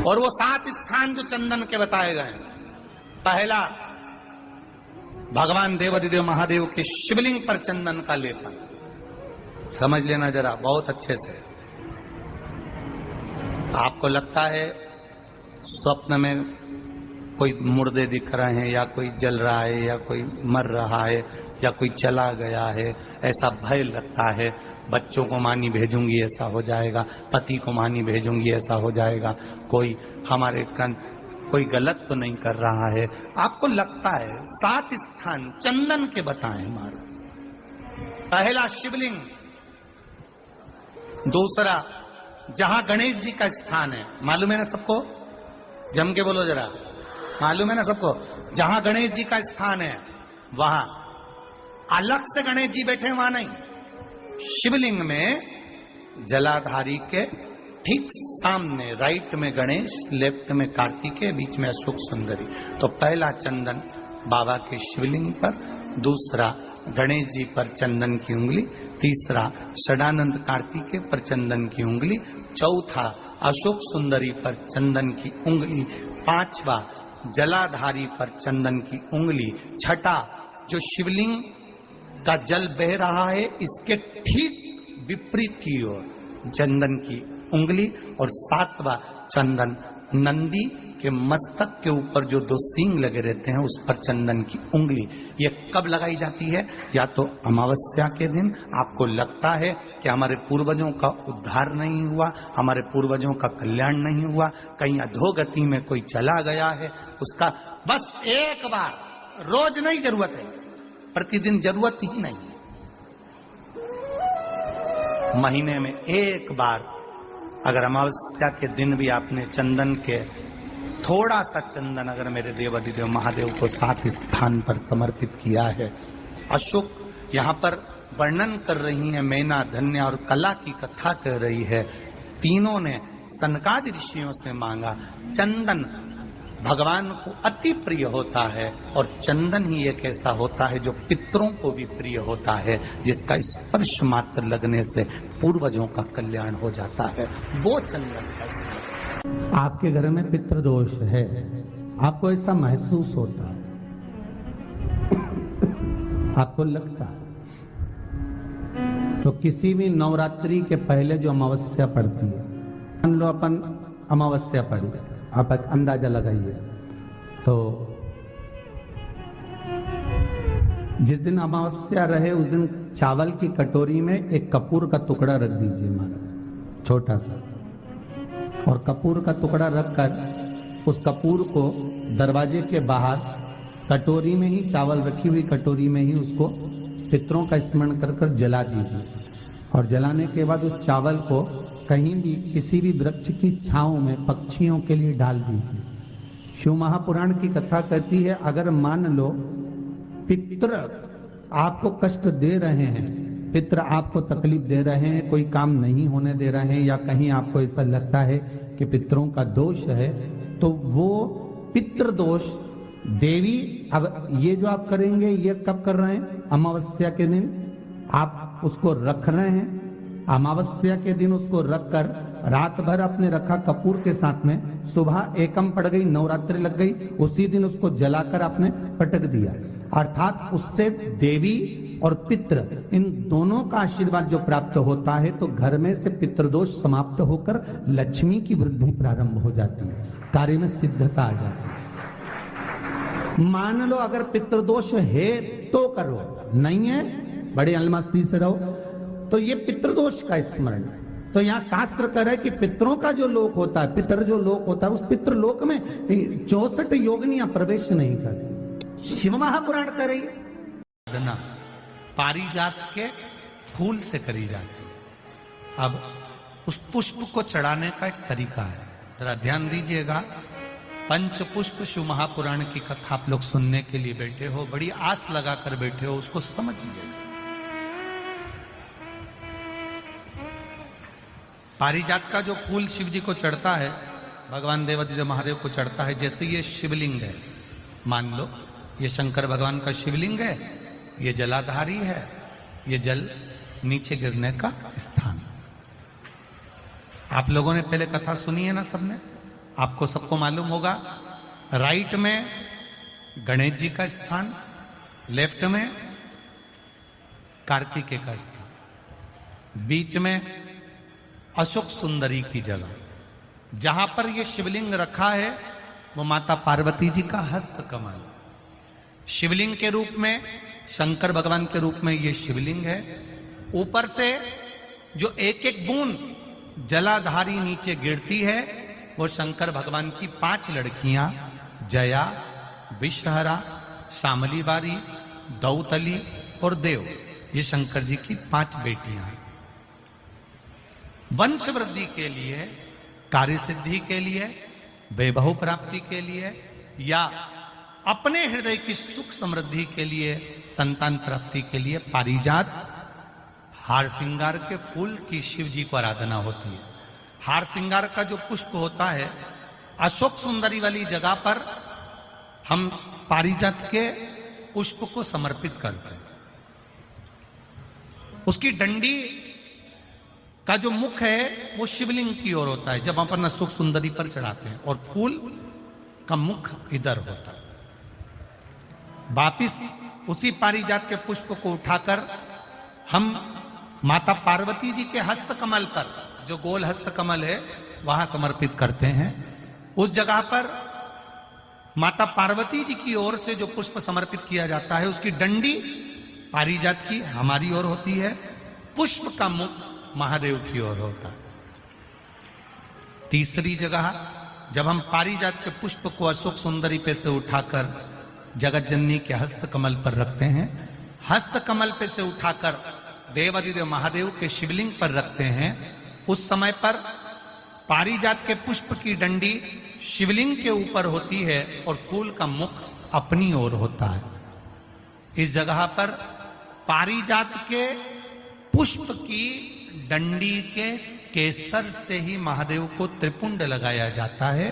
और वो 7 स्थान जो चंदन के बताए गए, पहला भगवान देवाधिदेव महादेव के शिवलिंग पर चंदन का लेपन, समझ लेना जरा बहुत अच्छे से। आपको लगता है स्वप्न में कोई मुर्दे दिख रहे हैं, या कोई जल रहा है, या कोई मर रहा है, या कोई चला गया है, ऐसा भय लगता है। बच्चों को मानी भेजूंगी ऐसा हो जाएगा, पति को मानी भेजूंगी ऐसा हो जाएगा, कोई हमारे कोई गलत तो नहीं कर रहा है, आपको लगता है। 7 स्थान चंदन के बताएं महाराज। पहला शिवलिंग, दूसरा जहां गणेश जी का स्थान है, मालूम है ना सबको, जम के बोलो जरा, मालूम है ना सबको, जहां गणेश जी का स्थान है वहां अलग से गणेश जी बैठे, वहां नहीं, शिवलिंग में जलाधारी के ठीक सामने, राइट में गणेश, लेफ्ट में कार्तिकेय, बीच में अशोक सुंदरी। तो पहला चंदन बाबा के शिवलिंग पर, दूसरा गणेश जी पर चंदन की उंगली, तीसरा षडानंद कार्तिकेय पर चंदन की उंगली, चौथा अशोक सुंदरी पर चंदन की उंगली, पांचवा जलाधारी पर चंदन की उंगली, छठा जो शिवलिंग का जल बह रहा है इसके ठीक विपरीत की ओर चंदन की उंगली, और 7वां चंदन नंदी के मस्तक के ऊपर जो 2 सींग लगे रहते हैं उस पर चंदन की उंगली। ये कब लगाई जाती है? या तो अमावस्या के दिन। आपको लगता है कि हमारे पूर्वजों का उद्धार नहीं हुआ, हमारे पूर्वजों का कल्याण नहीं हुआ, कहीं अधोगति में कोई चला गया है, उसका बस एक बार, रोज नहीं जरूरत है, प्रतिदिन जरूरत ही नहीं, महीने में एक बार अगर अमावस्या के दिन भी आपने चंदन के थोड़ा सा चंदन अगर मेरे देवाधिदेव महादेव को 7 स्थान पर समर्पित किया है। अशोक यहाँ पर वर्णन कर रही है, मैना, धन्य और कला की कथा कर रही है। तीनों ने सनकादि ऋषियों से मांगा। चंदन भगवान को अति प्रिय होता है, और चंदन ही एक ऐसा होता है जो पितरों को भी प्रिय होता है, जिसका स्पर्श मात्र लगने से पूर्वजों का कल्याण हो जाता है, वो चंदन का। आपके घर में पितृदोष है, आपको ऐसा महसूस होता है, आपको लगता है, तो किसी भी नवरात्रि के पहले जो अमावस्या पड़ती है, मान लो अपन अमावस्या पड़ी, आप अंदाजा लगाइए, तो जिस दिन अमावस्या रहे उस दिन चावल की कटोरी में एक कपूर का टुकड़ा रख दीजिए महाराज, छोटा सा, और कपूर का टुकड़ा रखकर उस कपूर को दरवाजे के बाहर कटोरी में ही, चावल रखी हुई कटोरी में ही उसको पितरों का स्मरण कर कर जला दीजिए। और जलाने के बाद उस चावल को कहीं भी किसी भी वृक्ष की छांव में पक्षियों के लिए डाल दीजिए। शिव महापुराण की कथा कहती है, अगर मान लो पितृ आपको कष्ट दे रहे हैं, पितृ आपको तकलीफ दे रहे हैं, कोई काम नहीं होने दे रहे हैं, या कहीं आपको ऐसा लगता है कि पितरों का दोष है, तो वो पितृदोष देवी, अब ये जो आप करेंगे ये कब कर रहे हैं? अमावस्या के दिन आप उसको रख रहे हैं, अमावस्या के दिन उसको रखकर रात भर आपने रखा कपूर के साथ में, सुबह एकम पड़ गई, नवरात्रि लग गई, उसी दिन उसको जलाकर आपने पटक दिया, अर्थात उससे देवी और पितृ इन दोनों का आशीर्वाद जो प्राप्त होता है, तो घर में से पितृदोष समाप्त होकर लक्ष्मी की वृद्धि प्रारंभ हो जाती है, कार्य में सिद्धता आ जाती है। मान लो अगर पितृदोष है तो करो, नहीं है बड़े अलमस्ती से रहो, तो ये पितृदोष का स्मरण। तो यहाँ शास्त्र कह रहा है कि पितरों का जो लोक होता है, पितर जो लोक होता है, उस पितृलोक में 64 योगिनियां प्रवेश नहीं करती। शिव महापुराण कह रही है, पारिजात के फूल से करी जाती है। अब उस पुष्प को चढ़ाने का एक तरीका है, जरा ध्यान दीजिएगा। पंच पुष्प शिव महापुराण की कथा आप लोग सुनने के लिए बैठे हो, बड़ी आस लगाकर बैठे हो, उसको समझिए। पारिजात का जो फूल शिव जी को चढ़ता है, भगवान देवाधिदेव महादेव को चढ़ता है, जैसे ये शिवलिंग है, मान लो ये शंकर भगवान का शिवलिंग है, ये जलाधारी है, ये जल नीचे गिरने का स्थान। आप लोगों ने पहले कथा सुनी है ना सबने, आपको सबको मालूम होगा, राइट में गणेश जी का स्थान, लेफ्ट में कार्तिकेय का स्थान, बीच में अशोक सुंदरी की जगह। जहां पर यह शिवलिंग रखा है वो माता पार्वती जी का हस्त कमल, शिवलिंग के रूप में, शंकर भगवान के रूप में यह शिवलिंग है। ऊपर से जो एक एक बूंद जलाधारी नीचे गिरती है वो शंकर भगवान की 5 लड़कियां, जया, विषहरा, शामली बारी, दौतली और देव, ये शंकर जी की 5 बेटियां हैं। वंश वृद्धि के लिए, कार्य सिद्धि के लिए, वैभव प्राप्ति के लिए या अपने हृदय की सुख समृद्धि के लिए, संतान प्राप्ति के लिए पारिजात हार श्रृंगार के फूल की शिव जी को आराधना होती है। हार श्रृंगार का जो पुष्प होता है, अशोक सुंदरी वाली जगह पर हम पारिजात के पुष्प को समर्पित करते हैं। उसकी डंडी का जो मुख है वो शिवलिंग की ओर होता है जब अपन अशोक सुंदरी पर चढ़ाते हैं, और फूल का मुख इधर होता है। वापिस उसी पारिजात के पुष्प को उठाकर हम माता पार्वती जी के हस्त कमल पर, जो गोल हस्त कमल है, वहां समर्पित करते हैं। उस जगह पर माता पार्वती जी की ओर से जो पुष्प समर्पित किया जाता है उसकी डंडी पारिजात की हमारी ओर होती है, पुष्प का मुख महादेव की ओर होता है। तीसरी जगह जब हम पारिजात के पुष्प को अशोक सुंदरी पे से उठाकर जगत जननी के हस्त कमल पर रखते हैं, हस्त कमल पे से उठाकर देवादिदेव महादेव के शिवलिंग पर रखते हैं, उस समय पर पारिजात के पुष्प की डंडी शिवलिंग के ऊपर होती है और फूल का मुख अपनी ओर होता है। इस जगह पर पारिजात के पुष्प की डंडी के केसर से ही महादेव को त्रिपुंड लगाया जाता है